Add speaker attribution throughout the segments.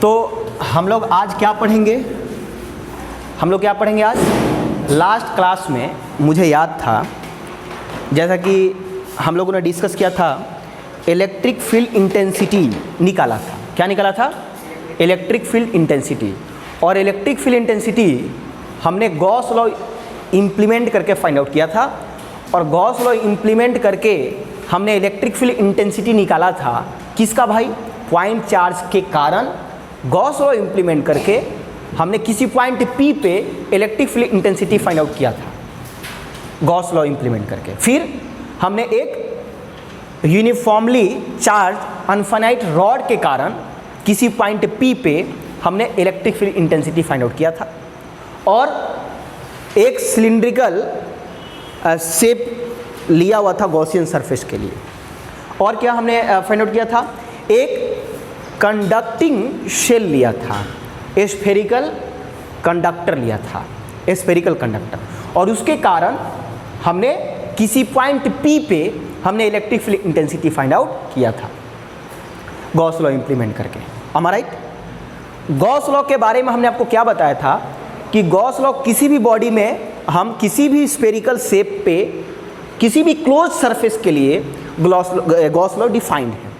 Speaker 1: तो हम लोग आज क्या पढ़ेंगे? हम लोग क्या पढ़ेंगे आज? लास्ट क्लास में मुझे याद था, जैसा कि हम लोगों ने डिस्कस किया था, इलेक्ट्रिक फील्ड इंटेंसिटी निकाला था। क्या निकाला था? Electric field intensity. और इलेक्ट्रिक फील्ड इंटेंसिटी हमने गॉस लॉ इम्प्लीमेंट करके फाइंड आउट किया था। और गॉस लॉ इम्प्लीमेंट करके हमने इलेक्ट्रिक फील्ड इंटेंसिटी निकाला था किसका भाई? पॉइंट चार्ज के कारण गॉस लॉ इम्प्लीमेंट करके हमने किसी पॉइंट P पे electric field intensity find out किया था गॉस लॉ इम्प्लीमेंट करके। फिर हमने एक यूनिफॉर्मली चार्ज अनफाइनाइट रॉड के कारण किसी पॉइंट P पे हमने electric field intensity find out किया था। और एक सिलिंड्रिकल शेप लिया हुआ था गॉसियन सरफेस के लिए। और क्या हमने फाइंड आउट किया था? एक कंडक्टिंग शेल लिया था, स्फेरिकल कंडक्टर लिया था, स्फेरिकल कंडक्टर। और उसके कारण हमने किसी पॉइंट P पे हमने electric field intensity find out किया था गॉस लॉ इम्प्लीमेंट करके। am I right? Gauss law के बारे में हमने आपको क्या बताया था कि गॉस लॉ किसी भी बॉडी में हम किसी भी स्फेरिकल शेप पे किसी भी क्लोज सरफेस के लिए गॉस लॉ डिफाइंड है,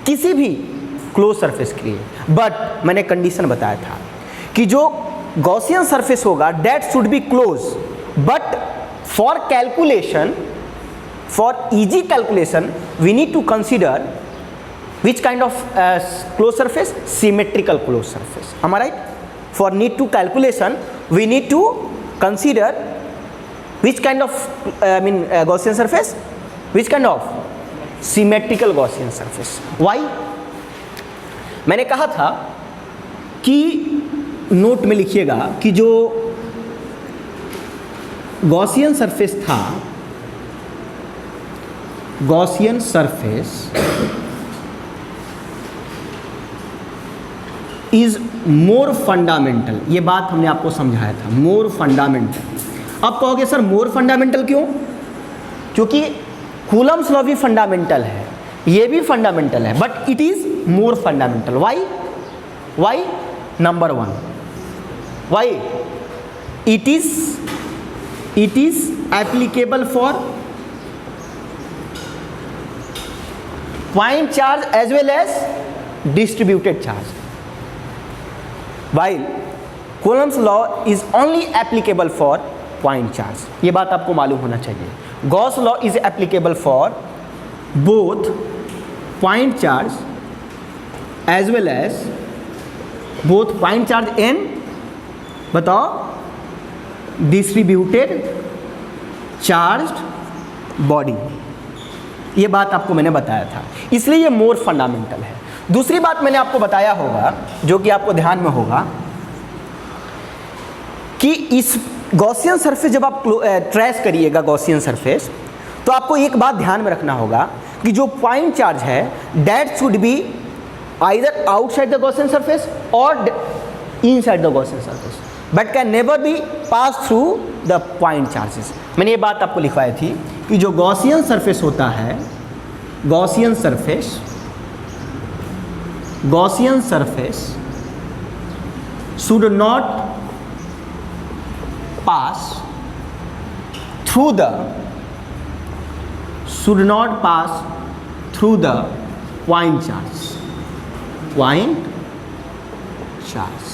Speaker 1: किसी भी क्लोज सरफेस के लिए। बट मैंने कंडीशन बताया था कि जो गॉसियन सरफेस होगा that should be close, but for calculation, for easy calculation we need to consider which kind of closed surface? Symmetrical closed surface. Am I right? For need to calculation we need to consider which kind of Gaussian surface? Which kind of? Symmetrical Gaussian surface. Why? मैंने कहा था कि note में लिखिएगा कि जो Gaussian surface था, Gaussian surface is more fundamental. ये बात हमने आपको समझाया था, मोर फंडामेंटल। अब कहोगे सर मोर फंडामेंटल क्यों? क्योंकि कूलम्स लॉ भी फंडामेंटल है, ये भी फंडामेंटल है, but it is more fundamental. Why? Number one, why? It is applicable for point charge as well as distributed charge, while Coulomb's law is only applicable for point charge। ये बात आपको मालूम होना चाहिए। Gauss law is applicable for both point charge as well as both point charge and बताओ distributed charged body। ये बात आपको मैंने बताया था, इसलिए ये मोर फंडामेंटल है। दूसरी बात मैंने आपको बताया होगा, जो कि आपको ध्यान में होगा, कि इस गॉसियन सरफेस जब आप ट्रेस करिएगा गॉसियन सरफेस, तो आपको एक बात ध्यान में रखना होगा कि जो पॉइंट चार्ज है that should be either outside the Gaussian surface और inside the Gaussian surface, but can never be pass through the point charges. मैंने ये बात आपको लिखवाई थी कि जो गॉसियन सरफेस होता है, Gaussian surface should not pass through the point charge।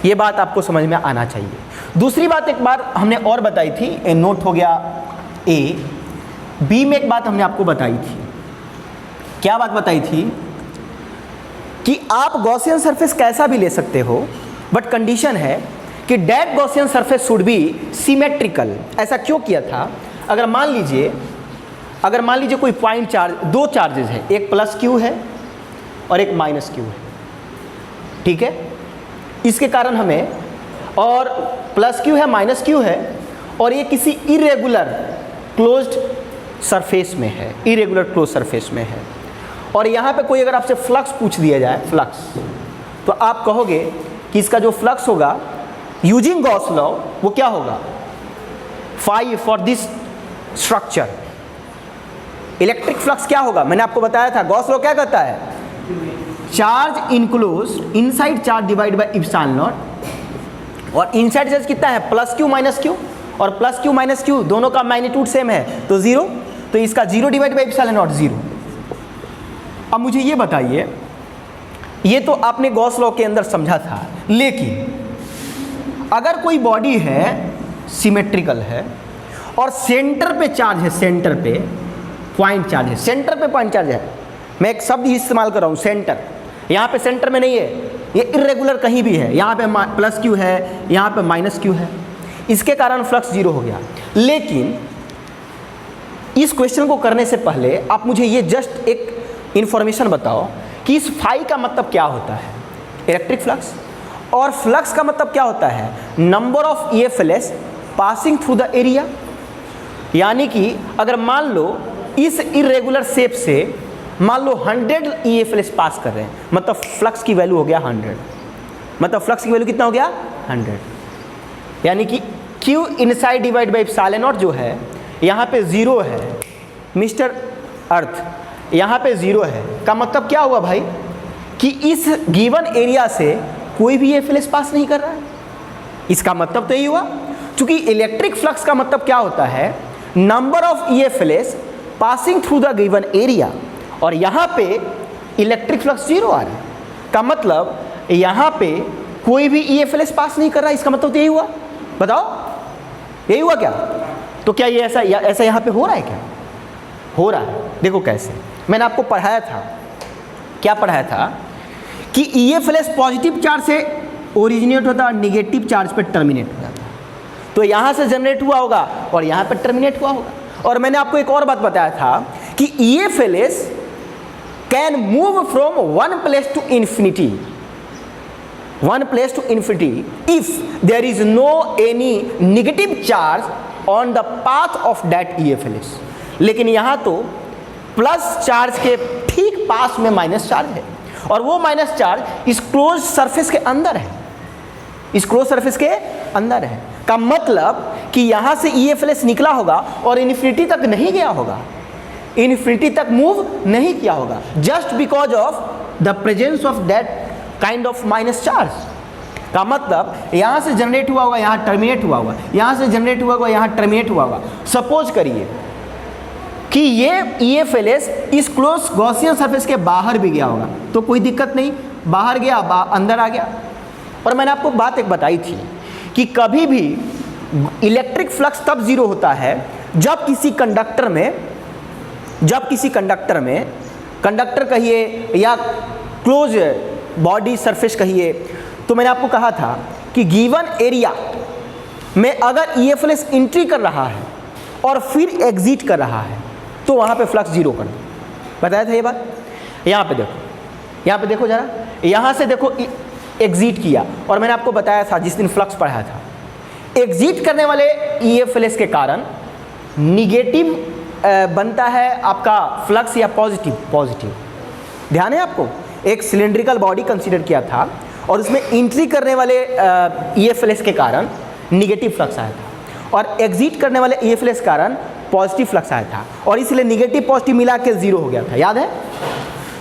Speaker 1: ये बात आपको समझ में आना चाहिए। दूसरी बात एक बार हमने और बताई थी, नोट हो गया A। B में एक बात हमने आपको बताई थी। क्या बात बताई थी? कि आप गॉसियन सरफेस कैसा भी ले सकते हो, बट कंडीशन है कि that Gaussian surface should be symmetrical. ऐसा क्यों किया था? अगर मान लीजिए कोई पॉइंट चार्ज, दो चार्जेस है, एक प्लस क्यू है और एक माइनस क्यू है, ठीक है? इसके कारण हमें, और प्लस क्यू है माइनस क्यू है, और ये किसी इरेगुलर क्लोज्ड सरफेस में है, इरेगुलर क्लोज सरफेस में है। और यहाँ पे कोई अगर आपसे फ्लक्स पूछ दिया जाए, फ्लक्स, तो आप कहोगे कि इसका जो फ्लक्स होगा यूजिंग गॉस लॉ वो क्या होगा? Phi for this structure. Electric flux क्या होगा? मैंने आपको बताया था गॉस लॉ क्या कहता है? Charge enclose inside charge divide by epsilon naught, और इनसाइड चार्ज कितना है प्लस क्यू माइनस क्यू, और प्लस क्यू माइनस क्यू दोनों का मैग्नीट्यूड सेम है तो 0, तो इसका 0 डिवाइड बाय इप्सिलॉन नॉट 0। अब मुझे ये बताइए, ये तो आपने गॉस लॉ के अंदर समझा था, लेकिन अगर कोई बॉडी है सिमेट्रिकल है और सेंटर पे चार्ज है, सेंटर पे पॉइंट चार्ज है, सेंटर पे पॉइंट चार्ज है, मैं एक शब्द इस्तेमाल कर रहा हूँ सेंटर, यहाँ पे सेंटर में नहीं है, ये इर्रेगुलर कहीं भी है, यहाँ पे प्लस क्यू है, यहाँ पे माइनस क्यू है, इसके कारण फ्लक्स 0 हो गया। लेकिन इस क्वेश्चन को करने से पहले आप मुझे ये जस्ट एक इंफॉर्मेशन बताओ कि इस फाई का मतलब क्या होता है, इलेक्ट्रिक फ्लक्स, और फ्लक्स का मतलब क्या होता है, number of EFLS passing through the area. यानी कि अगर मान लो इस इरेगुलर शेप से मान लो 100 EFLS पास कर रहे हैं, मतलब फ्लक्स की वैल्यू हो गया 100, मतलब फ्लक्स की वैल्यू कितना हो गया 100, यानी कि Q inside divide by epsilon not जो है यहाँ पे 0 है मिस्टर अर्थ, यहाँ पे 0 है, का मतलब क्या हुआ भाई कि इस गिवन एरिया से कोई भी EFLS पास नहीं कर रहा है। इसका मतलब तो यही हुआ, क्योंकि इलेक्ट्रिक फ्लक्स का मतलब क्या होता है, number of EFLS passing through the given area, और यहाँ पे इलेक्ट्रिक फ्लक्स 0 आ रहा है, का मतलब यहाँ पे कोई भी EFLS पास नहीं कर रहा है। इसका मतलब तो यही हुआ, बताओ यही हुआ क्या? तो क्या ये ऐसा यहाँ पे हो रहा है क्या? हो रहा है। देखो कैसे, मैंने आपको पढ़ाया था, क्या पढ़ाया था कि EFLS पॉजिटिव चार्ज से ओरिजिनेट होता है और निगेटिव चार्ज पे टर्मिनेट हो जाता है, तो यहाँ से जनरेट हुआ होगा और यहाँ पे टर्मिनेट हुआ होगा। और मैंने आपको एक और बात बताया था कि EFLS can move from one place to infinity, one place to infinity if there is no any negative charge on the path of that EFLS। लेकिन यहाँ तो प्लस चार्ज के ठीक पास में माइनस चार्ज है, और वो माइनस चार्ज इस क्लोज सरफेस के अंदर है, इस क्लोज सरफेस के अंदर है, का मतलब कि यहाँ से EFLS निकला होगा और इन्फिनिटी तक नहीं गया होगा, इन्फिनिटी तक मूव नहीं किया होगा, just because of the presence of that kind of minus charge. का मतलब यहाँ से जनरेट हुआ होगा, यहाँ टर्मिनेट हुआ होगा, यहाँ से जनरेट हुआ होगा, यहाँ टर्मिनेट हुआ होगा। सपोज करिए कि ये EFLS इस क्लोज गॉसियन सरफेस के बाहर भी गया होगा, तो कोई दिक्कत नहीं, बाहर गया अंदर आ गया। और मैंने आपको बात एक बताई थी कि कभी भी इलेक्ट्रिक फ्लक्स तब 0 होता है जब किसी कंडक्टर में कंडक्टर कहिए या क्लोज बॉडी सरफेस कहिए, तो मैंने आपको कहा था कि गिवन एरिया में अगर EFLS एंट्री कर रहा है और फिर एग्जिट कर रहा है तो वहाँ पे फ्लक्स 0 कर दो, बताया था ये बात। यहाँ पे देखो, यहाँ पे देखो जरा, यहाँ से देखो एग्जिट किया, और मैंने आपको बताया था जिस दिन फ्लक्स पढ़ाया था, एग्जिट करने वाले EFLS के कारण निगेटिव बनता है आपका फ्लक्स या पॉजिटिव। ध्यान है आपको, एक सिलेंड्रिकल बॉडी कंसीडर किया था और उसमें एंट्री करने वाले EFLS के कारण निगेटिव फ्लक्स आया था, और एग्जिट करने वाले EFLS के कारण पॉजिटिव फ्लक्स आया था, और इसलिए निगेटिव पॉजिटिव मिला के 0 हो गया था, याद है?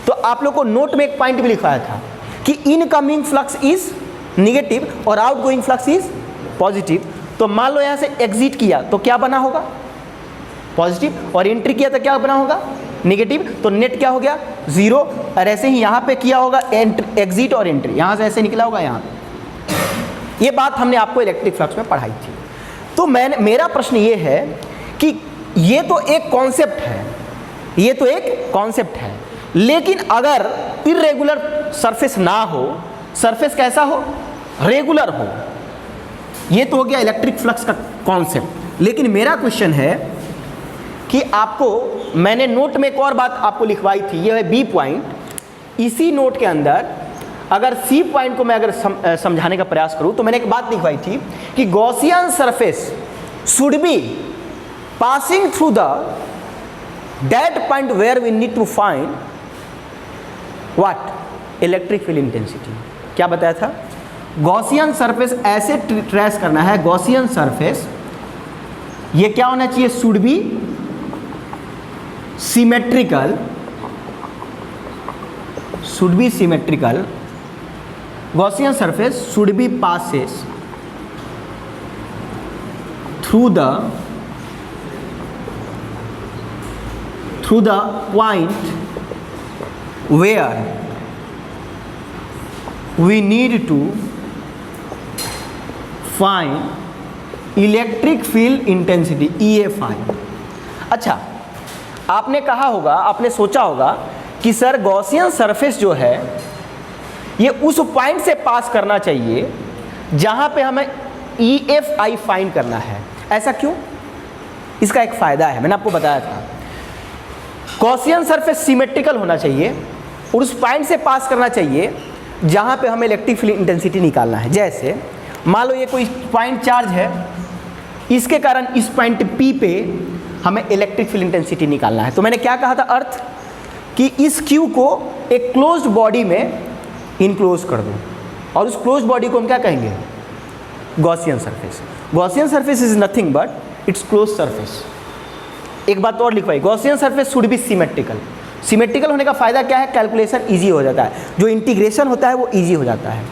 Speaker 1: तो आप लोग को नोट में एक पॉइंट भी लिखवाया था कि इनकमिंग फ्लक्स इज निगेटिव और आउटगोइंग फ्लक्स इज पॉजिटिव। तो मान लो यहाँ से एग्जिट किया तो क्या बना होगा, पॉजिटिव, और एंट्री किया तो क्या बना होगा, निगेटिव, तो नेट क्या हो गया 0। और ऐसे ही यहाँ पे किया होगा एग्जिट और एंट्री, यहाँ से ऐसे निकला होगा यहाँ पे। ये बात हमने आपको इलेक्ट्रिक फ्लक्स में पढ़ाई थी। तो मेरा प्रश्न ये है कि ये तो एक कॉन्सेप्ट है, ये तो एक कॉन्सेप्ट है, लेकिन अगर इर्रेगुलर सरफेस ना हो, सरफेस कैसा हो, रेगुलर हो, ये तो हो गया इलेक्ट्रिक फ्लक्स का कॉन्सेप्ट। लेकिन मेरा क्वेश्चन है कि आपको मैंने नोट में एक और बात आपको लिखवाई थी, ये है बी पॉइंट। इसी नोट के अंदर अगर सी पॉइंट को मैं अगर समझाने का प्रयास करूं तो मैंने एक बात लिखवाई थी कि Gaussian surface should be passing through the that point where we need to find what, electric field intensity. क्या बताया था, गॉसियन सरफेस ऐसे ट्रेस करना है, गॉसियन सरफेस ये क्या होना चाहिए, should be should be symmetrical, Gaussian surface should be passes through the point where we need to find electric field intensity EFI। अच्छा, आपने कहा होगा, आपने सोचा होगा कि सर गॉसियन सरफेस जो है ये उस पॉइंट से पास करना चाहिए जहां पे हमें EFI फाइंड करना है। ऐसा क्यों? इसका एक फायदा है, मैंने आपको बताया था। गॉसियन सरफेस सिमेट्रिकल होना चाहिए और उस पॉइंट से पास करना चाहिए जहां पे हमें इलेक्ट्रिक फील्ड इंटेंसिटी निकालना है। जैसे मान लो ये कोई पॉइंट चार्ज है, इसके कारण इस पॉइंट P पे हमें इलेक्ट्रिक फील्ड इंटेंसिटी निकालना है। तो मैंने क्या कहा था अर्थ कि इस Q को एक क्लोज्ड बॉडी में इनक्लोज कर दो और उस क्लोज्ड बॉडी को हम क्या कहेंगे? Gaussian surface. Gaussian surface is nothing but it's close surface. एक बात और लिखवाई, Gaussian surface should be symmetrical. Symmetrical होने का फायदा क्या है? कैलकुलेशन ईजी हो जाता है, जो इंटीग्रेशन होता है वो ईजी हो जाता है।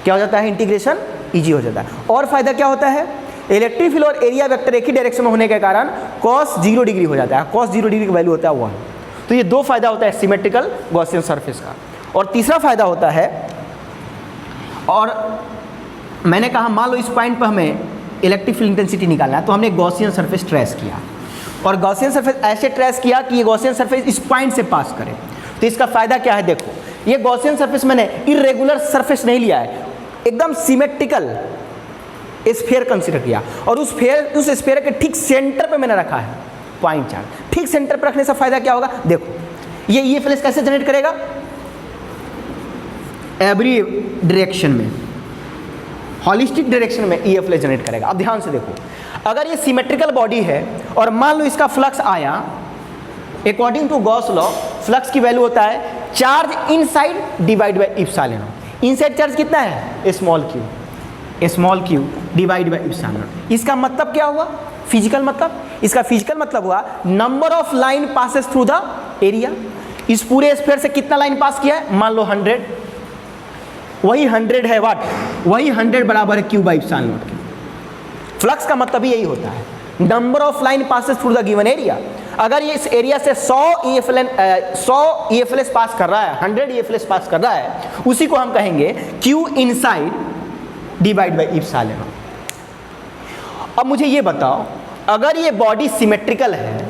Speaker 1: क्या हो जाता है? इंटीग्रेशन ईजी हो जाता है। और फायदा क्या होता है? इलेक्ट्रिक फील्ड और एरिया वेक्टर एक ही डायरेक्शन में होने के कारण cos 0 डिग्री हो जाता है। cos 0 डिग्री की वैल्यू होता है 1। तो ये दो फायदा होता है सिमेट्रिकल गॉसियन सरफेस का। और तीसरा फायदा होता है, और मैंने कहा मान लो इस पॉइंट पर हमें इलेक्ट्रिक फील्ड इंटेंसिटी निकालना है, तो हमने गॉसियन सरफेस ट्रेस किया और गॉसियन सरफेस ऐसे ट्रेस किया कि ये गॉसियन सरफेस इस पॉइंट से पास करे। तो इसका फायदा क्या है? देखो, ये गॉसियन सरफेस मैंने इरेगुलर सरफेस नहीं लिया है, एकदम सिमेट्रिकल स्फीयर कंसीडर किया और उस स्फीयर के ठीक सेंटर पे मैंने रखा है पॉइंट चार्ज। ठीक सेंटर पे रखने से फायदा क्या होगा? देखो, ये EFLS कैसे जनरेट करेगा? एवरी डायरेक्शन में, हॉलिस्टिक डायरेक्शन में EFLS जनरेट करेगा। अब ध्यान से देखो, अगर ये सिमेट्रिकल बॉडी है और मान लो इसका फ्लक्स आया, according to Gauss law flux की वैल्यू होता है charge inside divide by epsilon naught. Inside charge कितना है? Small q divide by epsilon naught. इसका मतलब क्या हुआ? फिजिकल मतलब, इसका फिजिकल मतलब हुआ number of line passes through the area. इस पूरे स्फीयर से कितना लाइन पास किया है? मान लो 100, वही 100 है वाट, वही 100 बराबर है क्यू बाई एप्सिलॉन नॉट की। फ्लक्स का मतलब ही यही होता है, number of line passes through the given area. अगर ये इस एरिया से 100 EFLS पास कर रहा है, 100 EFLS पास कर रहा है, उसी को हम कहेंगे Q inside divide by epsilon not. अब मुझे ये बताओ, अगर ये बॉडी सिमेट्रिकल है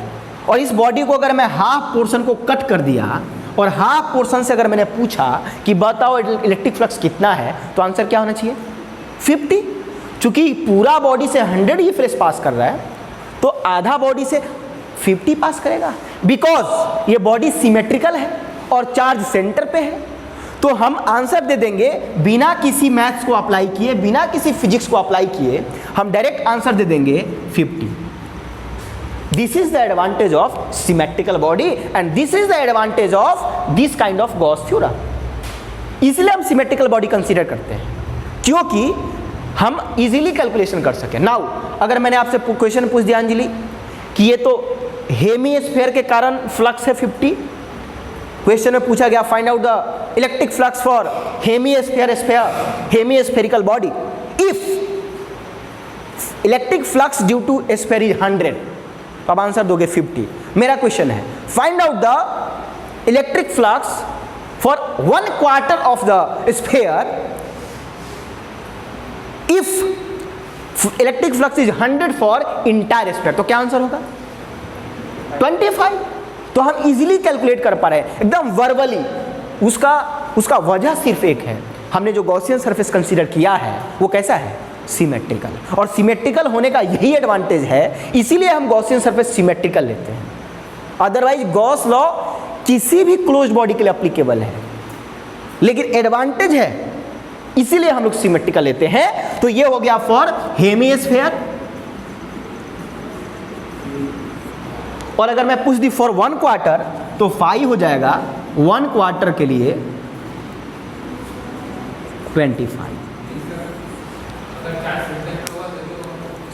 Speaker 1: और इस बॉडी को अगर मैं हाफ पोर्शन को कट कर दिया और हाफ पोर्शन से अगर मैंने पूछा कि बताओ इलेक्ट्रिक फ्लक्स कितना है, तो आंसर क्या होना चाहिए? 50। चूंकि पूरा बॉडी से 100 EFLS पास कर रहा है, तो आधा बॉडी से 50 पास करेगा, बिकॉज ये बॉडी सिमेट्रिकल है और चार्ज सेंटर पे है। तो हम आंसर दे देंगे बिना किसी मैथ्स को अप्लाई किए, बिना किसी फिजिक्स को अप्लाई किए, हम डायरेक्ट आंसर दे देंगे 50। This is the advantage of symmetrical body and this is the advantage of this kind of Gauss theorem. इसलिए हम सिमेट्रिकल बॉडी कंसीडर करते हैं, क्योंकि हम इजीली कैलकुलेशन कर सकें। नाउ अगर मैंने आपसे क्वेश्चन पूछ दिया अंजलि कि ये तो हेमीस्फीयर के कारण फ्लक्स है 50, क्वेश्चन में पूछा गया find out the electric flux for hemispherical body if electric flux due to sphere is 100, तो अब आंसर दोगे 50। मेरा क्वेश्चन है find out the electric flux for 1/4 of the sphere if electric flux is 100 for entire sphere. तो क्या answer होगा? 25। तो हम इजीली कैलकुलेट कर पा रहे हैं एकदम वर्बली। उसका वजह सिर्फ एक है, हमने जो गॉसियन सरफेस कंसीडर किया है वो कैसा है? सिमेट्रिकल। और सिमेट्रिकल होने का यही एडवांटेज है, इसीलिए हम गॉसियन सरफेस सिमेट्रिकल लेते हैं। अदरवाइज गॉस लॉ किसी भी क्लोज्ड बॉडी के लिए एप्लीकेबल है, लेकिन एडवांटेज है इसीलिए हम लोग सिमेट्रिकल लेते हैं। तो ये हो गया फॉर हेमीस्फीयर। और अगर मैं पूछ दी फॉर 1/4 तो 5 हो जाएगा 1/4 के लिए 25।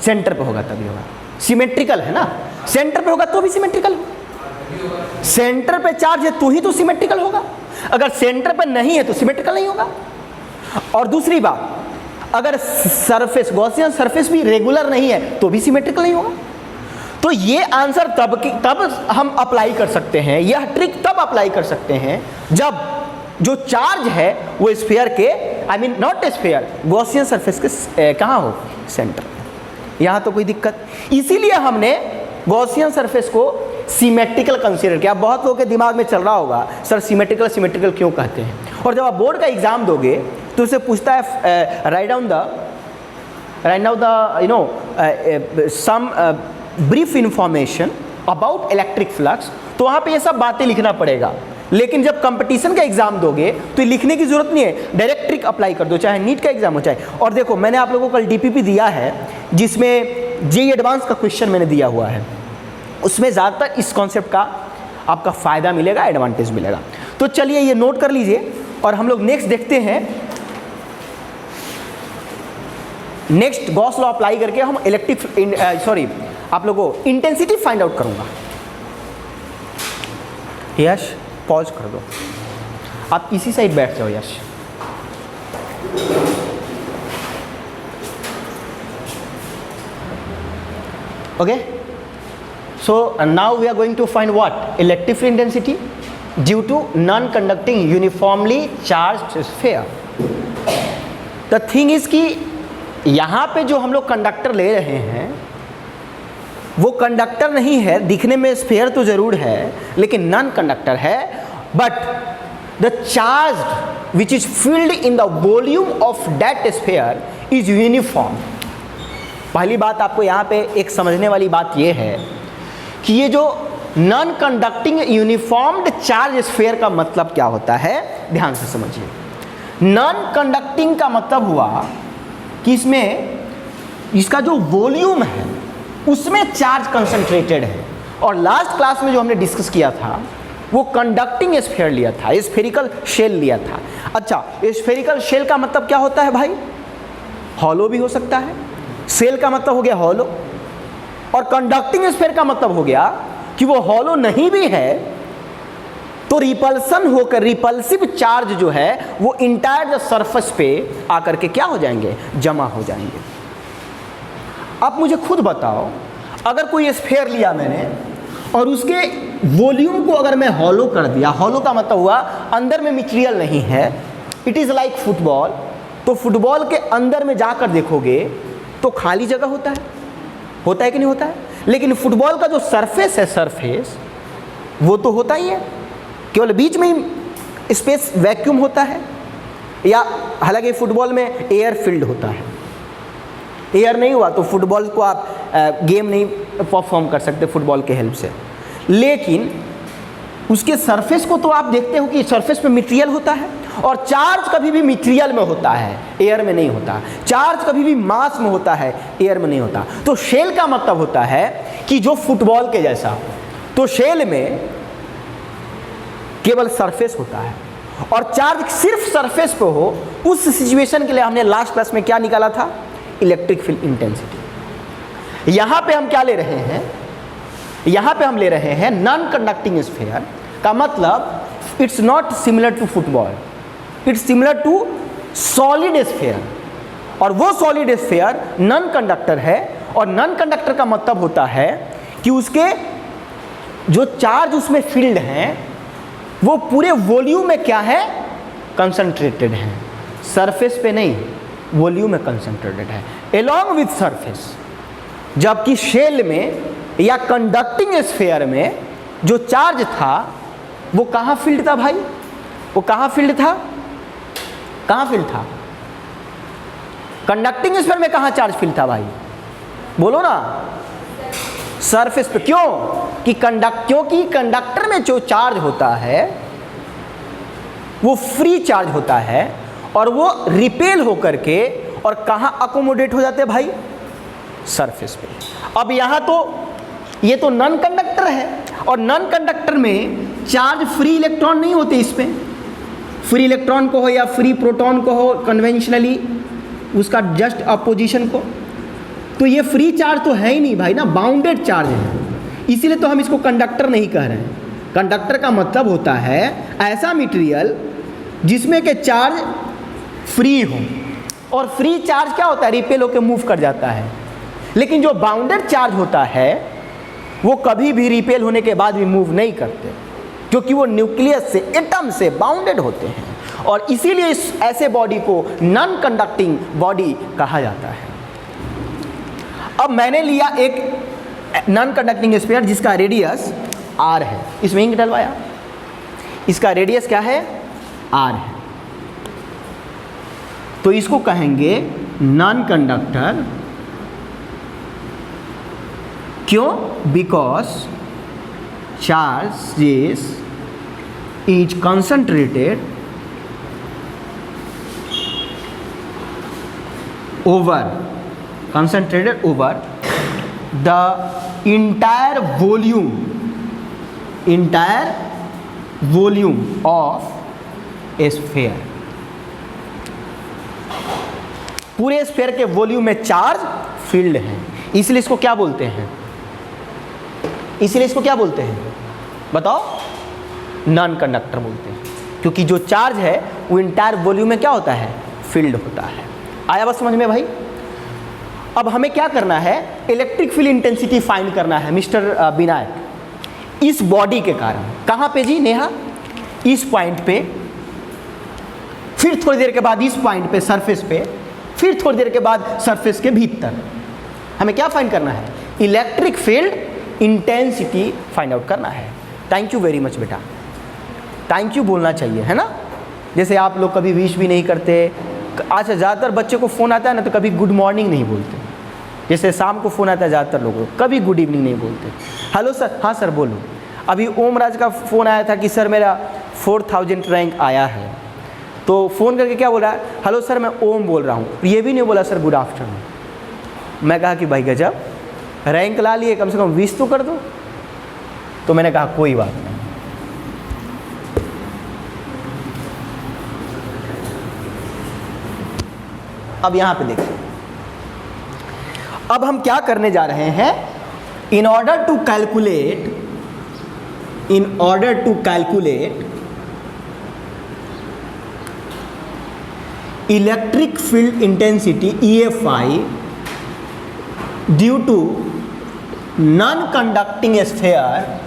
Speaker 1: सेंटर पे होगा तभी होगा, सिमेट्रिकल है ना, सेंटर पे होगा तो भी सिमेट्रिकल हो। सेंटर पे चार्ज है तो ही तो सिमेट्रिकल होगा, अगर सेंटर पे नहीं है तो सिमेट्रिकल नहीं होगा। और दूसरी बात, अगर सरफेस गॉसियन सरफेस भी रेगुलर नहीं है तो भी सिमेट्रिकल नहीं होगा। तो ये आंसर तब हम अप्लाई कर सकते हैं, यह ट्रिक तब अप्लाई कर सकते हैं जब जो चार्ज है वो स्फीयर के, I mean not sphere, Gaussian surface के कहाँ हो, सेंटर में। यहाँ तो कोई दिक्कत, इसीलिए हमने गॉसियन सरफेस को सिमेट्रिकल कंसीडर किया। बहुत लोगों के दिमाग में चल रहा होगा सर सिमेट्रिकल सिमेट्रिकल क्यों कहते हैं, और जब आप बोर्ड का एग्जाम दोगे तो उससे पूछता है write down the you know some brief information about electric flux, तो वहाँ पे ये सब बातें लिखना पड़ेगा। लेकिन जब कंपटीशन का एग्जाम दोगे तो लिखने की जरूरत नहीं है, डायरेक्ट ट्रिक अप्लाई कर दो, चाहे नीट का एग्जाम हो चाहे। और देखो मैंने आप लोगों को कल डीपीपी दिया है जिसमें जेईई एडवांस का क्वेश्चन मैंने दिया हुआ है, उसमें ज़्यादातर इस कॉन्सेप्ट का आपका फ़ायदा मिलेगा, एडवांटेज मिलेगा। तो चलिए ये नोट कर लीजिए और हम लोग नेक्स्ट देखते हैं। नेक्स्ट गॉस लॉ अप्लाई करके हम इलेक्ट्रिक आप लोगों को इंटेंसिटी फाइंड आउट करूंगा। यश पॉज कर दो, आप इसी साइड बैठ जाओ Yash. Okay, so now we are going to find what? Electric field intensity due to non-conducting uniformly charged sphere. The thing is कि यहाँ पे जो हम लोग कंडक्टर ले रहे हैं वो कंडक्टर नहीं है, दिखने में स्फीयर तो जरूर है लेकिन नॉन कंडक्टर है, but the charge which is field in the volume of that sphere is uniform. पहली बात आपको यहाँ पे एक समझने वाली बात ये है कि ये जो non conducting uniformed charge sphere का मतलब क्या होता है, ध्यान से समझिए। नॉन कंडक्टिंग का मतलब हुआ कि इसमें इसका जो वॉल्यूम है उसमें चार्ज कंसंट्रेटेड है। और लास्ट क्लास में जो हमने डिस्कस किया था वो कंडक्टिंग स्फीयर लिया था, स्फेरिकल शेल लिया था। अच्छा, स्फेरिकल शेल का मतलब क्या होता है भाई, हॉलो भी हो सकता है, शेल का मतलब हो गया हॉलो, और कंडक्टिंग स्फीयर का मतलब हो गया कि वो हॉलो नहीं भी है तो रिपल्सन होकर रिपल्सिव चार्ज जो है वो इंटायर सरफेस पे आकर के क्या हो जाएंगे, जमा हो जाएंगे। अब मुझे खुद बताओ, अगर कोई स्फीयर लिया मैंने और उसके वॉल्यूम को अगर मैं हॉलो कर दिया, हॉलो का मतलब हुआ अंदर में मटेरियल नहीं है, इट इज़ लाइक फुटबॉल, तो फुटबॉल के अंदर में जाकर देखोगे तो खाली जगह होता है कि नहीं होता है। लेकिन फुटबॉल का जो सरफेस है, सरफेस वो तो होता ही है, केवल बीच में ही स्पेस वैक्यूम होता है, या हालांकि फुटबॉल में एयर फील्ड होता है। एयर नहीं हुआ तो फुटबॉल को आप गेम नहीं परफॉर्म कर सकते फुटबॉल के हेल्प से। लेकिन उसके सरफेस को तो आप देखते हो कि सरफेस पे मटेरियल होता है, और चार्ज कभी भी मटेरियल में होता है, एयर में नहीं होता। चार्ज कभी भी मास में होता है, एयर में नहीं होता। तो शेल का मतलब होता है कि जो फुटबॉल के जैसा, तो शेल में केवल सरफेस होता है और चार्ज सिर्फ सरफेस पे हो, उस सिचुएशन के लिए हमने लास्ट क्लास में क्या निकाला था, इलेक्ट्रिक फील्ड इंटेंसिटी। यहां पे हम क्या ले रहे हैं, यहां पे हम ले रहे हैं नॉन कंडक्टिंग स्फीयर का मतलब it's not similar to football, it's similar to solid sphere, और वो सॉलिड स्फीयर नॉन कंडक्टर है। और नॉन कंडक्टर का मतलब होता है कि उसके जो चार्ज उसमें फील्ड हैं वो पूरे वॉल्यूम में क्या है, कंसंट्रेटेड है, सरफेस पे नहीं, वॉल्यूम में कंसंट्रेटेड है एलॉन्ग विथ सरफेस। जबकि शेल में या कंडक्टिंग स्फीयर में जो चार्ज था वो कहाँ फील्ड था भाई, वो कहाँ फील्ड था, कहाँ फील्ड था, कंडक्टिंग स्फीयर में कहाँ चार्ज फील्ड था भाई, बोलो ना, सरफेस पे। क्यों कि क्योंकि कंडक्टर में जो चार्ज होता है वो फ्री चार्ज होता है और वो रिपेल होकर के और कहाँ अकोमोडेट हो जाते हैं भाई, सरफेस पे। अब यहाँ तो ये तो नॉन कंडक्टर है, और नॉन कंडक्टर में चार्ज फ्री इलेक्ट्रॉन नहीं होते, इसमें फ्री इलेक्ट्रॉन को हो या फ्री प्रोटॉन को हो कन्वेंशनली उसका जस्ट अपोजिशन को, तो ये फ्री चार्ज तो है ही नहीं भाई ना, बाउंडेड चार्ज है, इसीलिए तो हम इसको कंडक्टर नहीं कह रहे हैं। कंडक्टर का मतलब होता है ऐसा मटेरियल जिसमें के चार्ज फ्री हो, और फ्री चार्ज क्या होता है, रिपेल होकर मूव कर जाता है। लेकिन जो बाउंडेड चार्ज होता है वो कभी भी रिपेल होने के बाद भी मूव नहीं करते, क्योंकि वो न्यूक्लियस से, एटम से बाउंडेड होते हैं, और इसीलिए इस ऐसे बॉडी को नॉन कंडक्टिंग बॉडी कहा जाता है। अब मैंने लिया एक नॉन कंडक्टिंग स्फीयर जिसका रेडियस r है, इसमें इंक डलवाया, इसका रेडियस क्या है, r है, तो इसको कहेंगे नॉन कंडक्टर। क्यों? Because charges is concentrated over the entire volume of a sphere। पूरे स्फीयर के वॉल्यूम में चार्ज फील्ड है, इसलिए इसको क्या बोलते हैं, बताओ? नॉन कंडक्टर बोलते हैं, क्योंकि जो चार्ज है वो इंटायर वॉल्यूम में क्या होता है, फील्ड होता है। आया बात समझ में भाई? अब हमें क्या करना है, इलेक्ट्रिक फील्ड इंटेंसिटी फाइंड करना है मिस्टर विनायक, इस बॉडी के कारण। कहाँ पे जी नेहा? इस पॉइंट पे, फिर थोड़ी देर के बाद इस पॉइंट पे सरफेस पे, फिर थोड़ी देर के बाद सरफेस के भीतर। हमें क्या फाइंड करना है, electric field intensity find out करना है। थैंक यू वेरी मच बेटा, थैंक यू बोलना चाहिए, है ना? जैसे आप लोग कभी विश भी नहीं करते। अच्छा, ज़्यादातर बच्चे को फ़ोन आता है ना तो कभी गुड मॉर्निंग नहीं बोलते, जैसे शाम को फ़ोन आता है ज़्यादातर लोगों को, कभी गुड इवनिंग नहीं बोलते। हेलो सर, हाँ सर बोलो। अभी ओम राज का फ़ोन आया था कि सर मेरा 4000 रैंक आया है, तो फ़ोन करके क्या बोला, हेलो सर मैं ओम बोल रहा हूँ, ये भी नहीं बोला सर गुड आफ्टरनून। मैं कहा कि भाई गजब, रैंक ला लिए, कम से कम विश तो कर दो। तो मैंने कहा कोई बात नहीं। अब यहां पे देखिए, अब हम क्या करने जा रहे हैं, in order to calculate electric field intensity EFI due to non conducting sphere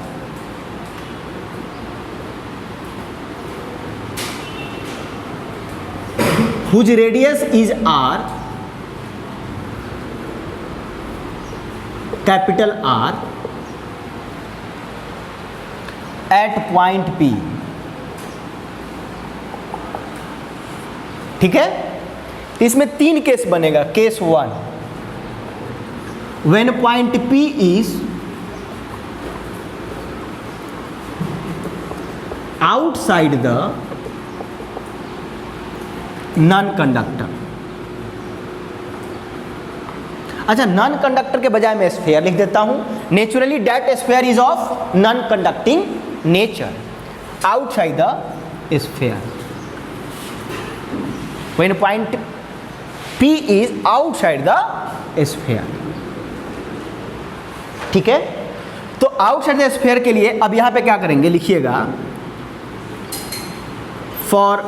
Speaker 1: whose radius is r, capital R, at point P। ठीक है, इसमें 3 केस बनेगा। Case 1, when point P is outside the non conductor. अच्छा, non conductor के बजाय मैं sphere लिख देता हूं। Naturally that sphere is of non conducting nature outside the sphere, when point P is outside the sphere. ठीक है, तो आउटसाइड द स्फीयर के लिए अब यहां पे क्या करेंगे, लिखिएगा, for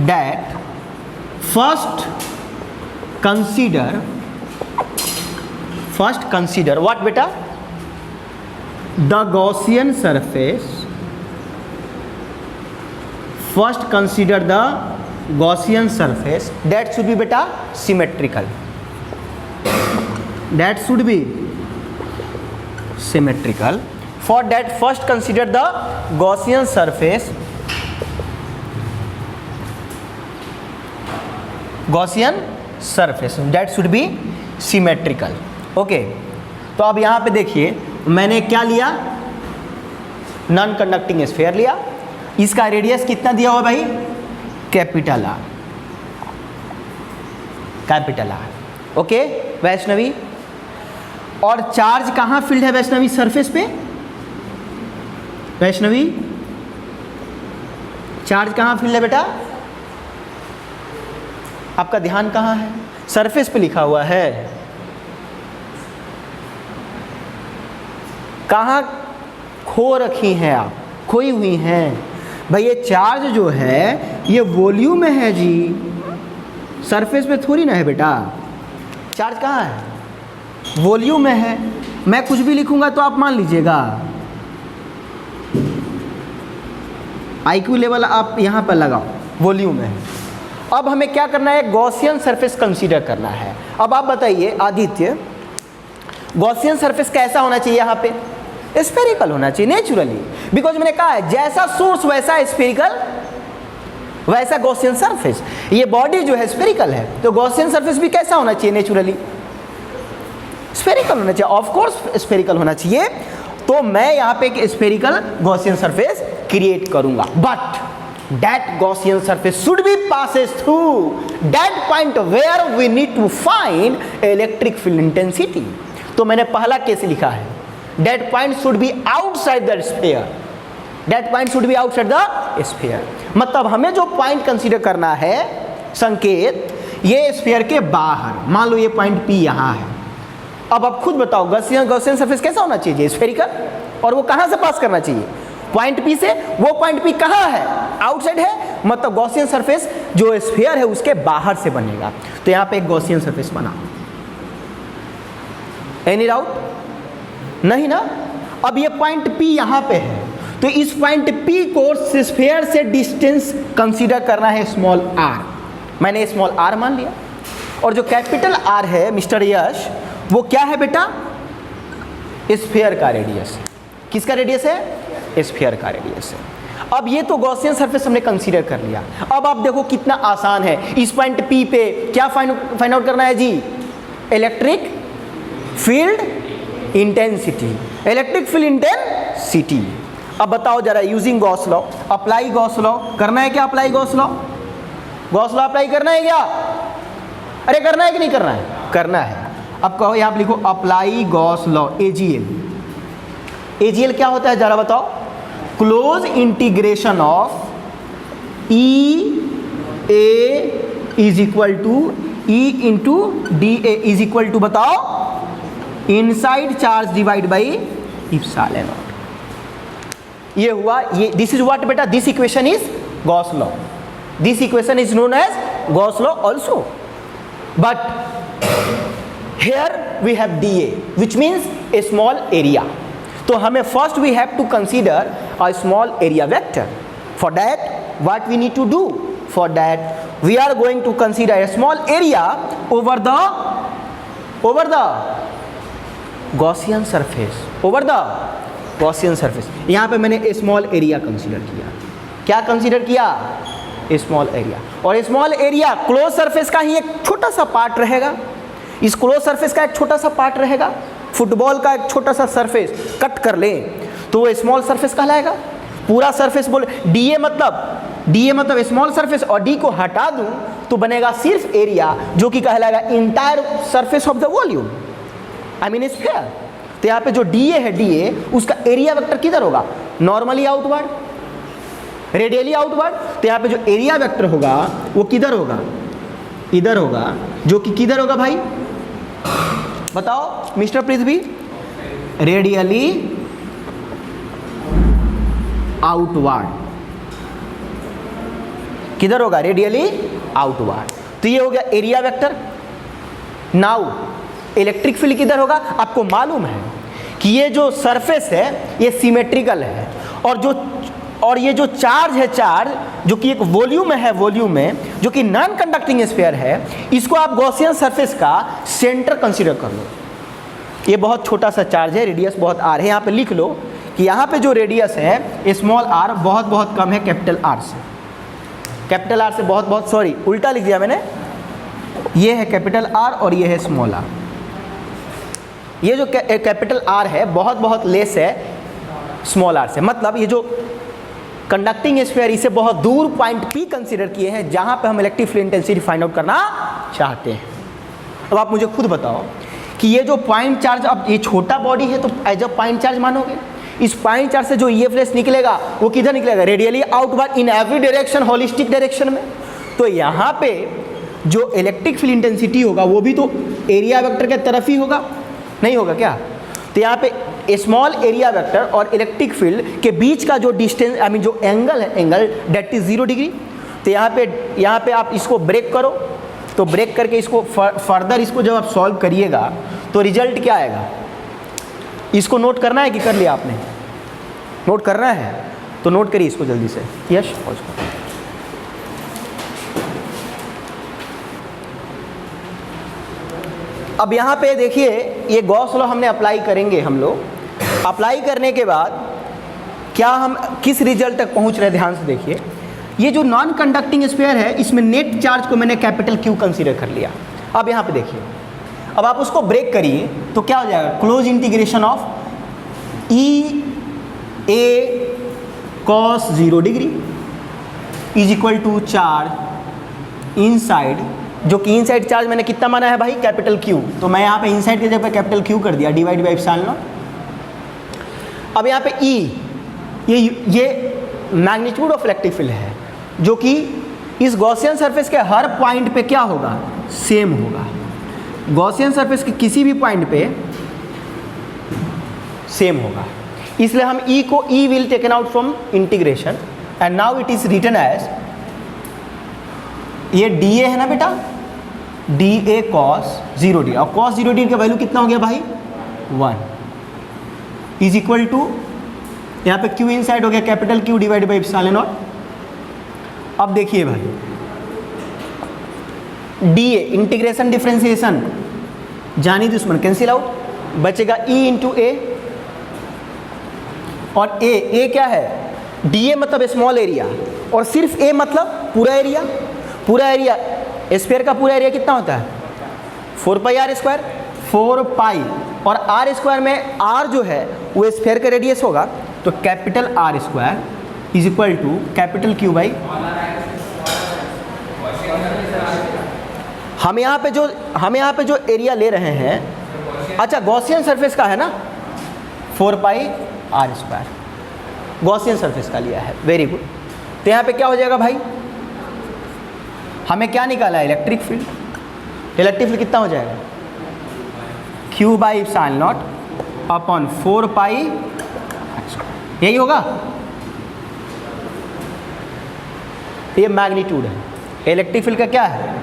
Speaker 1: that first consider what beta, the Gaussian surface, first consider the Gaussian surface that should be beta symmetrical, for that first consider the Gaussian surface that should be symmetrical। Okay, तो अब यहाँ पे देखिए मैंने क्या लिया, non conducting sphere लिया। इसका रेडियस कितना दिया हुआ भाई, कैपिटल आर। ओके वैष्णवी, और चार्ज कहाँ फील्ड है वैष्णवी, सरफेस पे। वैष्णवी, चार्ज कहाँ फील्ड है बेटा, आपका ध्यान कहाँ है, सरफेस पे लिखा हुआ है। कहाँ खो रखी हैं, आप खोई हुई हैं। भाई ये चार्ज जो है ये वॉल्यूम में है जी, सरफेस पे थोड़ी ना है बेटा। चार्ज कहाँ है? वॉल्यूम में है। मैं कुछ भी लिखूंगा तो आप मान लीजिएगा। IQ लेवल आप यहाँ पर लगाओ, वॉल्यूम में है। अब हमें क्या करना है? गॉसियन सरफेस कंसीडर करना है। अब आप बताइए आदित्य, गॉसियन सरफेस कैसा होना चाहिए? यहाँ पे स्फेरिकल होना चाहिए नेचुरली, बिकॉज मैंने कहा है जैसा सोर्स वैसा स्फेरिकल वैसा गॉसियन सरफेस। ये बॉडी जो है स्फेरिकल है, तो गॉसियन सरफेस भी कैसा होना चाहिए? नेचुरली स्फेरिकल होना चाहिए, ऑफ कोर्स स्फेरिकल होना चाहिए। तो मैं यहाँ पे एक स्फेरिकल गॉसियन सरफेस क्रिएट करूंगा, but that Gaussian surface should be passes through that point where we need to find electric field intensity। तो मैंने पहला केस लिखा है, that point should be outside the sphere, that point should be outside the sphere। मतलब हमें जो point consider करना है, संकेत, ये स्फीयर के बाहर। मान लो ये पॉइंट P यहाँ है। अब आप खुद बताओ गॉसियन सरफेस कैसा होना चाहिए? स्फेरिकल। और वो कहाँ से पास करना चाहिए? पॉइंट P से। वो पॉइंट P कहाँ है? आउटसाइड है, मतलब गॉसियन सरफेस जो स्फीयर है उसके बाहर से बनेगा। तो यहाँ पे एक गॉसियन सरफेस बना। Any doubt? नहीं ना? अब ये पॉइंट P यहाँ पे है, तो इस पॉइंट P को स्फीयर से डिस्टेंस कंसीडर करना है स्मॉल r। मैंने स्मॉल r मान लिया। और जो कैपिटल R है मिस्टर यश, वो क्या है बेटा? स्फीयर का रेडियस। किसका रेडियस है? स्फीयर का रेडियस है। अब ये तो गॉसियन सरफेस हमने कंसीडर कर लिया। अब आप देखो कितना आसान है। इस पॉइंट P पे क्या फाइंड आउट करना है जी? Electric field intensity. Electric field intensity. अब बताओ जरा, using Gauss law, apply Gauss law करना है क्या? Apply Gauss law, Gauss law apply करना है क्या? अरे करना है कि नहीं करना है? करना है। अब कहो, यहाँ लिखो apply Gauss law, AGL। AGL क्या होता है जरा बताओ? Close integration of EA is equal to E into DA is equal to, बताओ, inside charge divide by epsilon naught. ये हुआ, ये दिस इज व्हाट बेटा? This equation is Gauss law. This equation is known as Gauss law also. But here we have dA which means a small area। तो हमें first we have to consider a small area vector। For that what we need to do? For that we are going to consider a small area over the Gaussian surface, over the Gaussian surface। यहाँ पे मैंने a small area consider किया। क्या consider किया? A small area। और small area closed surface का ही एक छोटा सा पार्ट रहेगा। इस क्लोज सरफेस का एक छोटा सा पार्ट रहेगा। फुटबॉल का एक छोटा सा सरफेस कट कर लें तो वो स्मॉल सरफेस कहलाएगा। पूरा सरफेस बोले DA मतलब स्मॉल सरफेस, और D को हटा दूं तो बनेगा सिर्फ एरिया, जो कि कहलाएगा entire surface of the volume, I mean sphere. तो यहाँ पे जो DA है, DA उसका एरिया वेक्टर किधर होगा? Normally outward, radially outward. तो यहाँ पे जो एरिया वेक्टर होगा वो किधर होगा? इधर होगा, जो कि किधर होगा भाई? बताओ मिस्टर पृथ्वी। Radially outward. किधर होगा? Radially outward. तो ये हो गया area vector. Now electric field किधर होगा? आपको मालूम है कि ये जो सरफेस है ये सिमेट्रिकल है, और ये जो चार्ज है, चार्ज जो कि एक वॉल्यूम है, वॉल्यूम में जो कि नॉन कंडक्टिंग स्फीयर है, इसको आप गॉसियन सरफेस का सेंटर कंसीडर कर लो। ये बहुत छोटा सा चार्ज है, रेडियस बहुत r है। यहाँ पे लिख लो कि यहाँ पे जो रेडियस है स्मॉल r बहुत कम है कैपिटल R से। कैपिटल R से बहुत सॉरी, उल्टा लिख दिया मैंने। ये है कैपिटल R और ये है स्मॉल r। ये जो कैपिटल R है बहुत लेस है स्मॉल r से। मतलब ये जो कंडक्टिंग स्फीयर, इसे बहुत दूर पॉइंट P कंसीडर किए हैं जहां पे हम electric field intensity find out करना चाहते हैं। अब आप मुझे खुद बताओ कि ये जो पॉइंट चार्ज, अब ये छोटा बॉडी है तो एज अ पॉइंट चार्ज मानोगे। इस पॉइंट चार्ज से जो EF रेस निकलेगा वो किधर निकलेगा? Radially outward in every direction, holistic direction में। तो यहाँ पे जो इलेक्ट्रिक फील्ड इंटेंसिटी होगा वो भी तो एरिया वेक्टर के तरफ ही होगा, नहीं होगा क्या? तो यहाँ पे स्मॉल एरिया वेक्टर और इलेक्ट्रिक फील्ड के बीच का जो डिस्टेंस आई मीन जो एंगल है, एंगल डेट इज 0 डिग्री। तो यहाँ पे आप इसको ब्रेक करो, तो ब्रेक करके इसको फर्दर इसको जब आप सॉल्व करिएगा तो रिजल्ट क्या आएगा, इसको नोट करना है कि कर लिया आपने? नोट करना है तो नोट करिए इसको जल्दी से। यश अब यहाँ पे देखिए, ये गॉस लॉ हमने अप्लाई करेंगे हम लोग। अप्लाई करने के बाद क्या हम किस रिजल्ट तक पहुँच रहे हैं, ध्यान से देखिए। ये जो नॉन कंडक्टिंग स्फीयर है, इसमें नेट चार्ज को मैंने कैपिटल क्यू कंसीडर कर लिया। अब यहाँ पे देखिए, अब आप उसको ब्रेक करिए तो क्या हो जाएगा, close integration of E A cos 0 degree is equal to charge inside, जो कि इनसाइड चार्ज मैंने कितना माना है भाई, कैपिटल क्यू। तो मैं यहाँ पे इनसाइड की जगह पे कैपिटल क्यू कर दिया, डिवाइड बाई एप्सिलॉन नॉट। अब यहाँ पे ई, ये मैग्नीट्यूड ऑफ इलेक्ट्रिक फील्ड है, जो कि इस गॉसियन सरफेस के हर पॉइंट पे क्या होगा, सेम होगा। गॉसियन सरफेस के किसी भी पॉइंट पे सेम होगा, इसलिए हम ई को, E will taken out from integration and now it is written as, ये डी ए है ना बेटा, डी ए कॉस 0 डी, और कॉस 0 डी का वैल्यू कितना हो गया भाई, 1 इज इक्वल टू, यहाँ पे क्यू इनसाइड हो गया capital Q divide by epsilon not. अब देखिए भाई, डी ए इंटीग्रेशन डिफरेंशिएशन जानी दुश्मन कैंसिल आउट, बचेगा ई इंटू ए, और ए क्या है, डी ए मतलब स्मॉल एरिया, और सिर्फ ए मतलब पूरा एरिया। पूरा एरिया, स्फीयर का पूरा एरिया कितना होता है, 4 पाई आर स्क्वायर, 4 पाई, और आर स्क्वायर में आर जो है वो स्फीयर का रेडियस होगा, तो capital R square is equal to capital Q by, हम यहाँ पे जो एरिया ले रहे हैं, अच्छा गॉसियन सरफेस का है ना, 4 पाई आर स्क्वायर गॉसियन सरफेस का लिया है, वेरी गुड। तो यहाँ पे क्या हो जाएगा भाई, हमें क्या निकाला है, इलेक्ट्रिक फील्ड। इलेक्ट्रिक फील्ड कितना हो जाएगा, Q by epsilon not upon 4 पाई, यही होगा, ये मैग्नीट्यूड है। इलेक्ट्रिक फील्ड का क्या है,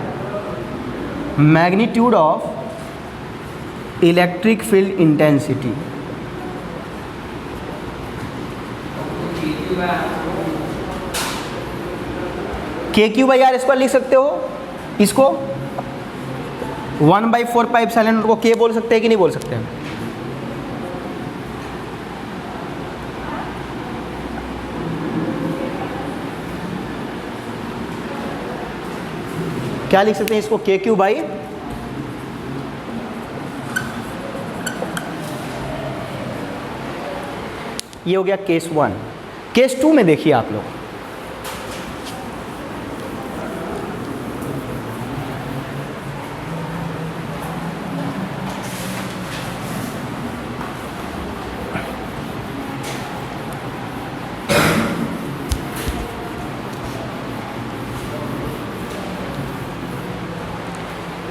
Speaker 1: magnitude of electric field intensity. के क्यू बाई आर स्क्वायर लिख सकते हो, इसको 1/4 पाई एप्सिलॉन नॉट को के बोल सकते हैं कि नहीं बोल सकते हैं, क्या लिख सकते हैं इसको, के क्यू बाई, ये हो गया केस 1। केस 2 में देखिए आप लोग,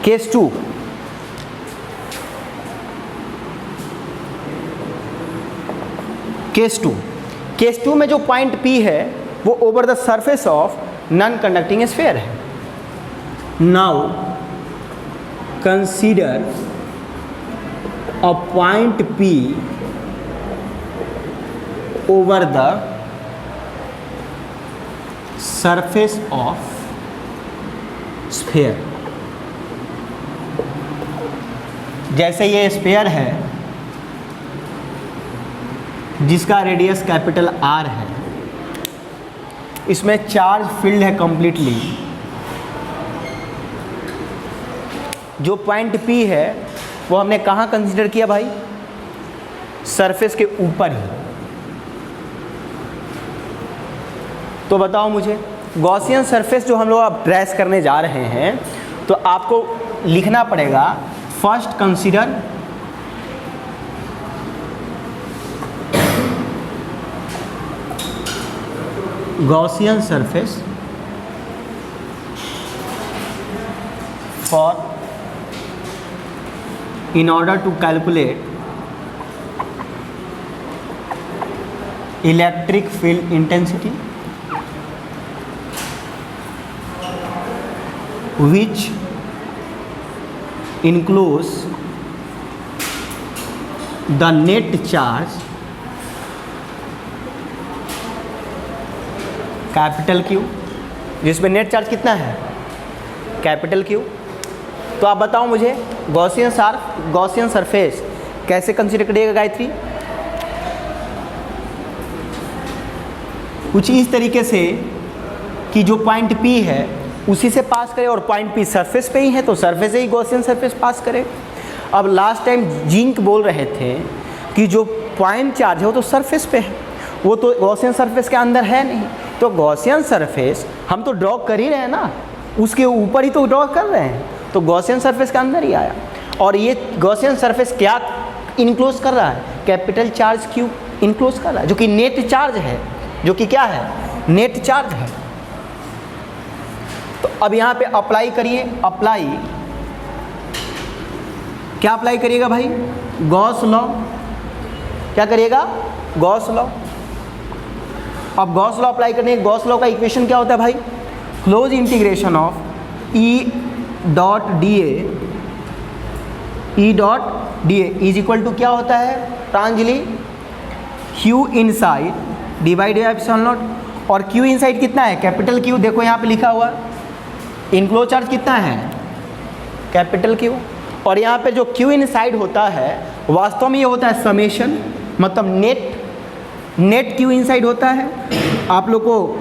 Speaker 1: केस 2, केस 2 में जो पॉइंट P है वो over the surface of non conducting sphere है। Now consider a point P over the surface of sphere. जैसे ये स्फीयर है जिसका रेडियस कैपिटल R है, इसमें चार्ज फील्ड है कंप्लीटली। जो पॉइंट P है वो हमने कहाँ कंसीडर किया भाई, सरफेस के ऊपर ही। तो बताओ मुझे, गॉसियन सरफेस जो हम लोग अब ट्रेस करने जा रहे हैं, तो आपको लिखना पड़ेगा, first consider Gaussian surface for in order to calculate electric field intensity which includes the net charge capital Q, जिसमें नेट चार्ज कितना है कैपिटल Q। तो आप बताओ मुझे गॉसियन सरफेस कैसे कंसीडर करिएगा गायत्री? कुछ इस तरीके से कि जो पॉइंट P है उसी से पास करे और पॉइंट P सरफेस पे ही है तो सरफेस से ही गॉसियन सरफेस पास करे। अब लास्ट टाइम जिंक बोल रहे थे कि जो पॉइंट चार्ज है वो तो सरफेस पे है, वो तो गॉसियन सरफेस के अंदर है नहीं, तो गॉसियन सरफेस हम तो ड्रॉ कर ही रहे हैं ना, उसके ऊपर ही तो ड्रॉ कर रहे हैं, तो गॉसियन सरफेस के अंदर ही आया। और ये गॉसियन सरफेस क्या इनक्लोज कर रहा है? कैपिटल चार्ज Q इनक्लोज कर रहा है, जो कि नेट चार्ज है, जो कि क्या है नेट चार्ज है। तो अब यहाँ पे अप्लाई करिए, क्या अप्लाई करिएगा भाई? Gauss law. क्या करिएगा? Gauss law. अब गॉस लॉ अप्लाई करने, गॉस लॉ का इक्वेशन क्या होता है भाई? Close integration of E dot d A is equal to क्या होता है Pranjali? Q inside divide by epsilon naught, और Q इनसाइड कितना है कैपिटल Q, देखो यहाँ पे लिखा हुआ इनक्लोज चार्ज कितना है कैपिटल Q, और यहाँ पे जो Q इनसाइड होता है वास्तव में ये होता है समेशन, मतलब नेट Q इनसाइड होता है। आप लोग को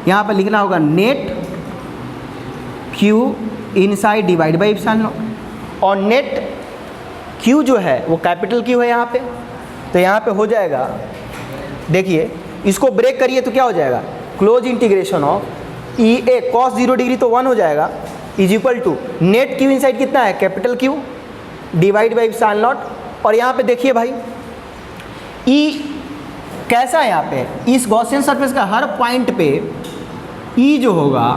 Speaker 1: यहाँ पर लिखना होगा net Q inside divide by epsilon naught, और नेट Q जो है वो कैपिटल Q है यहाँ पे, तो यहाँ पे हो जाएगा, देखिए इसको ब्रेक करिए तो क्या हो जाएगा? Close integration of E A cos 0 degree तो 1 हो जाएगा is equal to net Q inside कितना है capital Q divide by epsilon naught, और यहाँ पे देखिए भाई E कैसा है यहाँ पे? इस गॉसियन सरफेस का हर पॉइंट पे E जो होगा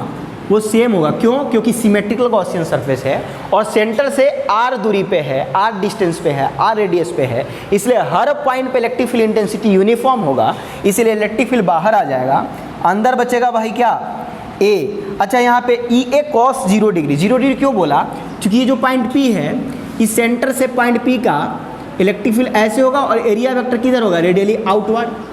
Speaker 1: वो सेम होगा, क्यों? क्योंकि सिमेट्रिकल गॉसियन सरफेस है और सेंटर से r दूरी पे है, r डिस्टेंस पे है, r रेडियस पे है, इसलिए हर पॉइंट पे इलेक्ट्रिक फील्ड इंटेंसिटी यूनिफॉर्म होगा, इसलिए इलेक्ट्रिक फील्ड बाहर आ जाएगा, अंदर बचेगा भाई क्या A। अच्छा यहाँ पे ई ए कॉस 0 डिग्री, 0 डिग्री क्यों बोला? क्योंकि ये जो पॉइंट P है इस सेंटर से पॉइंट P का इलेक्ट्रिक फील्ड ऐसे होगा और एरिया वेक्टर किधर होगा? Radially outward.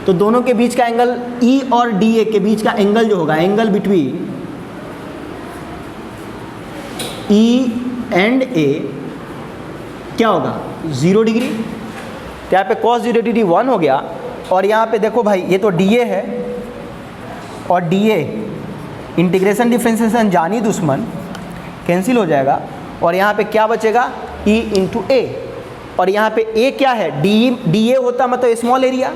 Speaker 1: तो दोनों के बीच का एंगल E और DA के बीच का एंगल जो होगा, angle between E and A क्या होगा? 0 डिग्री। तो यहाँ पे cos 0 डिग्री 1 हो गया, और यहाँ पे देखो भाई ये तो DA है और DA इंटीग्रेशन डिफरेंशिएशन जानी दुश्मन कैंसिल हो जाएगा, और यहाँ पे क्या बचेगा? E इंटू A, और यहाँ पे A क्या है? DA होता मतलब स्मॉल एरिया,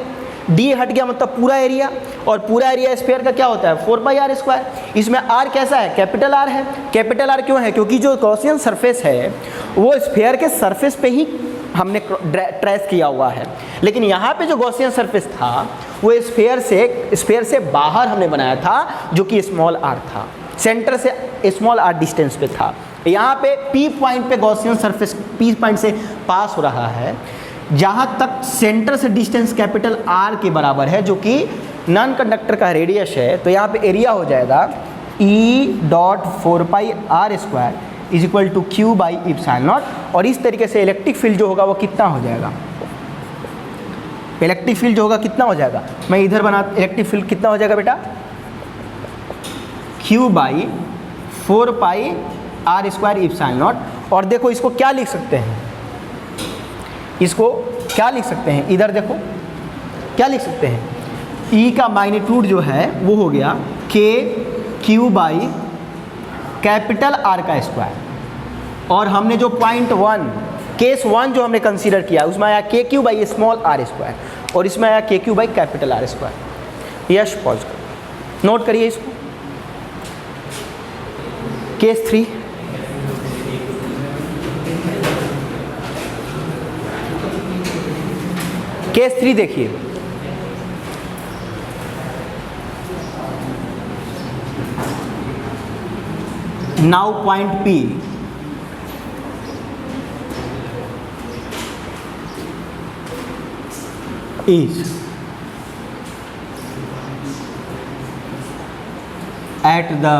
Speaker 1: D हट गया मतलब पूरा एरिया, और पूरा एरिया स्फीयर का क्या होता है 4πr²। इसमें R कैसा है? कैपिटल R है। कैपिटल R क्यों है? क्योंकि जो गॉसियन सरफेस है वो स्फीयर के सरफेस पे ही हमने ट्रेस किया हुआ है, लेकिन यहाँ पे जो गॉसियन सरफेस था वो स्फीयर से बाहर हमने बनाया था, जो कि स्मॉल r था, सेंटर से स्मॉल r डिस्टेंस पे था। यहाँ पे P पॉइंट पे गॉसियन सरफेस P पॉइंट से पास हो रहा है, जहाँ तक सेंटर से डिस्टेंस कैपिटल R के बराबर है, जो कि नॉन कंडक्टर का रेडियस है। तो यहाँ पे एरिया हो जाएगा E dot 4πr² is equal to Q by epsilon naught, और इस तरीके से इलेक्ट्रिक फील्ड जो होगा वो कितना हो जाएगा? इलेक्ट्रिक फील्ड जो होगा कितना हो जाएगा? मैं इधर बना, इलेक्ट्रिक फील्ड कितना हो जाएगा बेटा? Q by 4πr² epsilon naught. और देखो इसको क्या लिख सकते हैं? इसको क्या लिख सकते हैं? इधर देखो क्या लिख सकते हैं? E का मैग्नीट्यूड जो है वो हो गया KQ बाई कैपिटल R का स्क्वायर, और हमने जो पॉइंट 1 केस 1 जो हमने कंसीडर किया उसमें आया KQ by small r square, और इसमें आया KQ by capital R square. Yash pause करो, नोट करिए इसको। केस 3, केस 3 देखिए, now point P is at the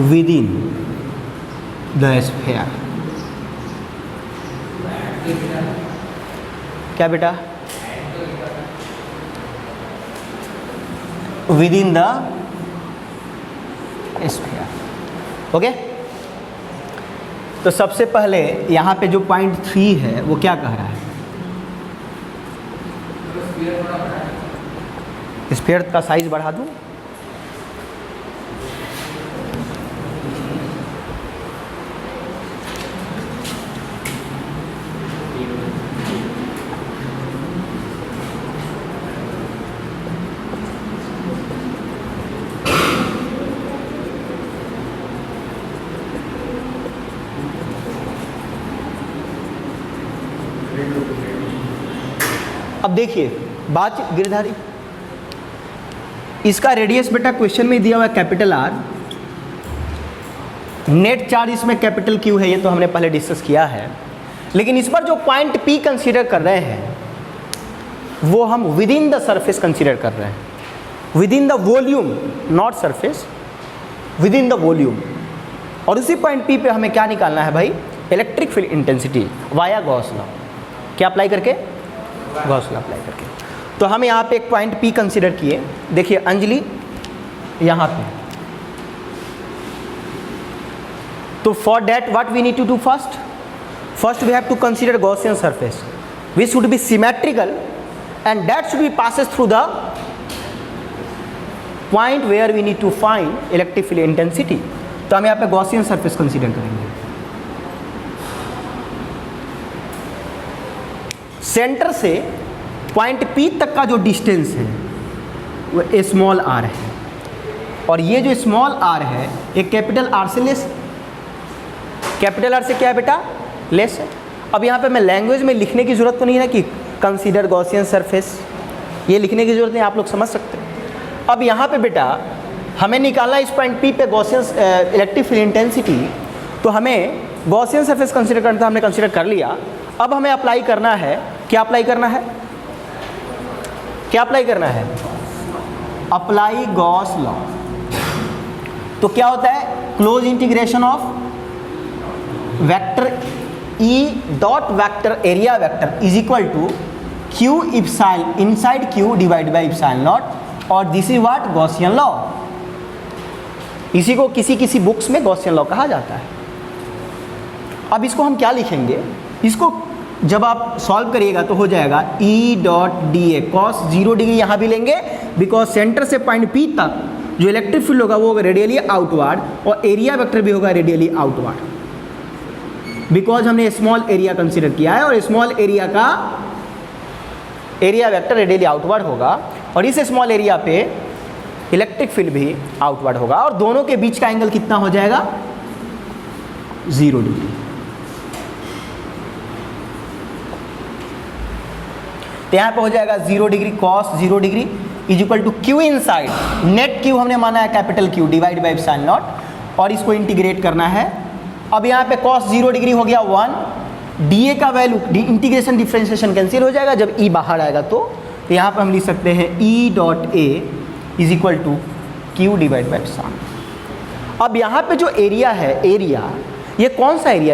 Speaker 1: within the sphere। क्या बेटा? Within the sphere. ओके, तो सबसे पहले यहाँ पे जो पॉइंट 3 है वो क्या कह रहा है? स्फीयर का साइज बढ़ा दूँ? अब देखिए बात गिरधारी, इसका रेडियस बेटा क्वेश्चन में दिया हुआ है कैपिटल R, नेट चार्ज इसमें कैपिटल Q है, ये तो हमने पहले डिस्कस किया है। लेकिन इस पर जो पॉइंट P कंसीडर कर रहे हैं वो हम with in the surface consider कर रहे हैं, with in the volume, not surface, with in the volume. और उसी पॉइंट P पे हमें क्या निकालना है भाई? Electric field intensity via Gauss law. क्या अप्लाई करके? गॉस लॉ अप्लाई करके। तो हम यहाँ पे एक पॉइंट P कंसीडर किए। देखिए अंजलि यहाँ पे, तो for that what we need to do? First we have to consider Gaussian surface which should be symmetrical and that should be passes through the point where we need to find electric field intensity. तो हम यहाँ पे Gaussian surface consider करेंगे। Center से point P तक का जो distance है वो स्मॉल r है, और ये जो स्मॉल r है एक कैपिटल R से लेस, कैपिटल R से क्या है बेटा? लेस है। अब यहाँ पे मैं लैंग्वेज में लिखने की ज़रूरत तो नहीं है कि कंसीडर गॉसियन सरफेस, ये लिखने की ज़रूरत नहीं, आप लोग समझ सकते हैं। अब यहाँ पे बेटा हमें निकालना इस पॉइंट P पे गॉसियन इलेक्ट्रिक फील्ड इंटेंसिटी, तो हमें गॉसियन सरफेस कंसीडर करना था, हमने कंसीडर कर लिया। अब हमें अप्लाई करना है, क्या अप्लाई करना है? क्या अप्लाई करना है? Apply Gauss law. तो क्या होता है? Close integration of vector E dot vector area vector is equal to Q epsilon inside Q divide by epsilon naught, और this is what? Gaussian law. इसी को किसी बुक्स में गॉसियन लॉ कहा जाता है। अब इसको हम क्या लिखेंगे? इसको जब आप सॉल्व करिएगा तो हो जाएगा E dot d A cos 0 degree, यहाँ भी लेंगे बिकॉज सेंटर से पॉइंट P तक जो इलेक्ट्रिक फील्ड होगा वो होगा रेडियली आउटवर्ड, और एरिया वेक्टर भी होगा रेडियली आउटवर्ड, बिकॉज हमने स्मॉल एरिया कंसीडर किया है और स्मॉल एरिया का एरिया वेक्टर रेडियली आउटवर्ड होगा, और इस स्मॉल एरिया पे इलेक्ट्रिक फील्ड भी आउटवर्ड होगा, और दोनों के बीच का एंगल कितना हो जाएगा? 0 डिग्री। तो यहाँ पे हो जाएगा 0 degree cos 0 degree is equal to Q inside, net Q हमने माना है capital Q divide by epsilon naught, और इसको इंटीग्रेट करना है। अब यहाँ पे कॉस 0 डिग्री हो गया 1, DA का वैल्यू इंटीग्रेशन डिफ्रेंशिएशन कैंसिल हो जाएगा जब E बाहर आएगा, तो यहाँ पे हम लिख सकते हैं E dot A is equal to Q divide by epsilon. अब यहाँ पे जो एरिया है, एरिया ये कौन सा एरिया